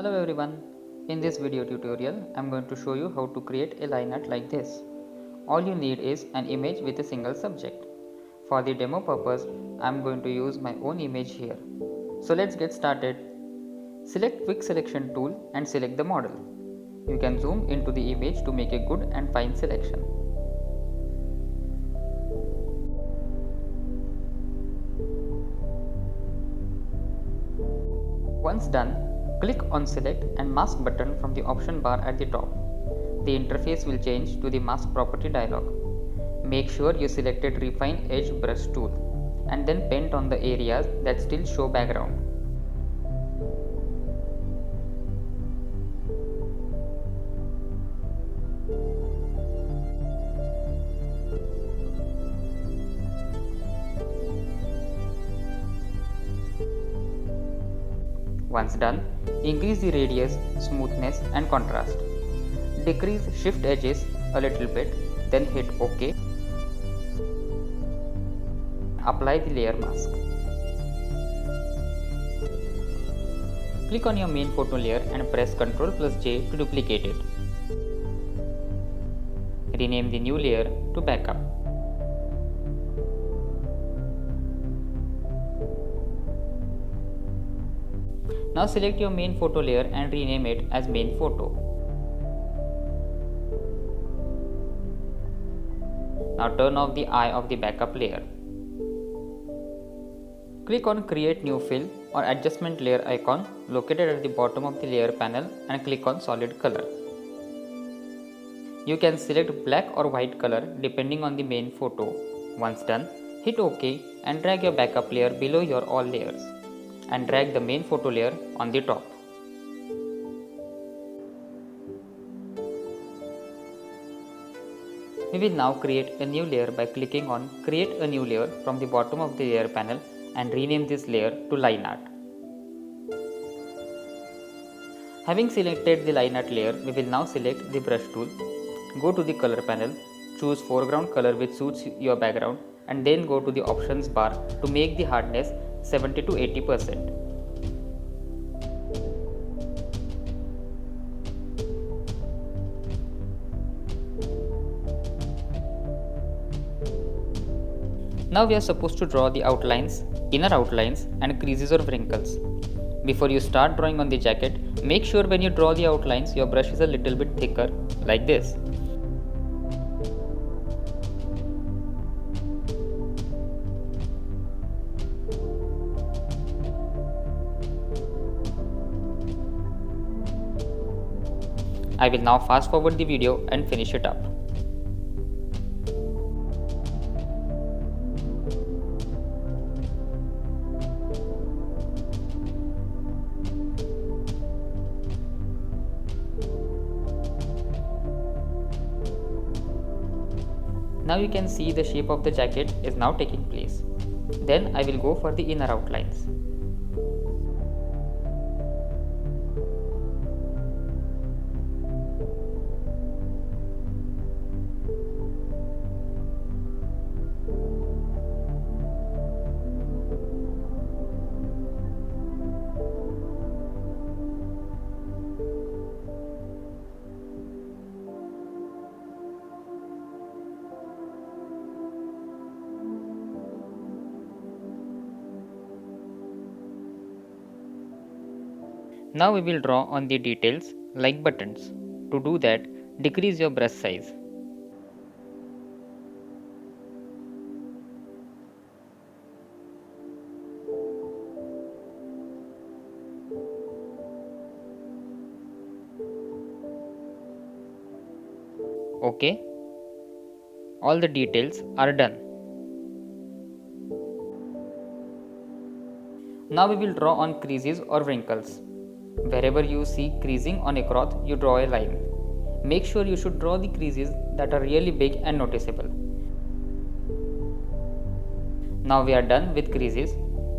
Hello everyone, in this video tutorial I am going to show you how to create a line art like this. All you need is an image with a single subject. For the demo purpose I am going to use my own image here. So let's get started. Select quick selection tool and select the model. You can zoom into the image to make a good and fine selection. Once done, click on Select and Mask button from the option bar at the top. The interface will change to the Mask Property dialog. Make sure you selected Refine Edge Brush tool and then paint on the areas that still show background. Once done, increase the radius, smoothness and contrast. Decrease shift edges a little bit, then hit OK. Apply the layer mask. Click on your main photo layer and press Ctrl+J to duplicate it. Rename the new layer to Backup. Now select your main photo layer and rename it as main photo. Now turn off the eye of the backup layer. Click on Create New Fill or Adjustment Layer icon located at the bottom of the layer panel and click on Solid Color. You can select black or white color depending on the main photo. Once done, hit OK and drag your backup layer below your all layers and drag the main photo layer on the top. We will now create a new layer by clicking on Create a New Layer from the bottom of the layer panel and rename this layer to Line Art. Having selected the Line Art layer, we will now select the brush tool, go to the color panel, choose foreground color which suits your background and then go to the options bar to make the hardness 70 to 80%. Now we are supposed to draw the outlines, inner outlines and creases or wrinkles. Before you start drawing on the jacket, make sure when you draw the outlines your brush is a little bit thicker, like this. I will now fast forward the video and finish it up. Now you can see the shape of the jacket is now taking place. Then I will go for the inner outlines. Now we will draw on the details like buttons. To do that, decrease your brush size. OK. All the details are done. Now we will draw on creases or wrinkles. Wherever you see creasing on a cloth, you draw a line. Make sure you should draw the creases that are really big and noticeable. Now we are done with creases.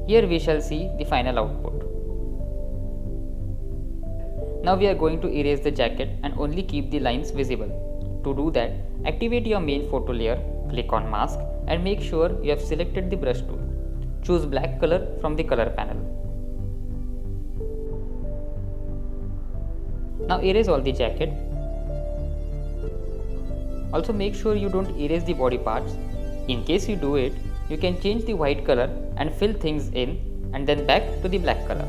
Here we shall see the final output. Now we are going to erase the jacket and only keep the lines visible. To do that, activate your main photo layer, click on Mask and make sure you have selected the brush tool. Choose black color from the color panel. Now erase all the jacket. Also make sure you don't erase the body parts. In case you do it, you can change the white color and fill things in and then back to the black color.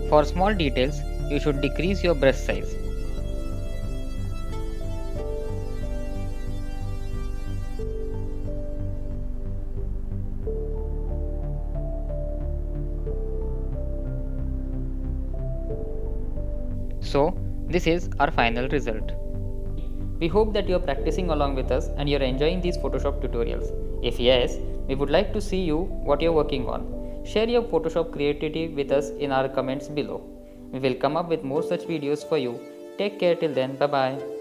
For small details, you should decrease your brush size. So, this is our final result. We hope that you are practicing along with us and you are enjoying these Photoshop tutorials. If yes, we would like to see you what you are working on. Share your Photoshop creativity with us in our comments below. We will come up with more such videos for you. Take care till then. Bye bye.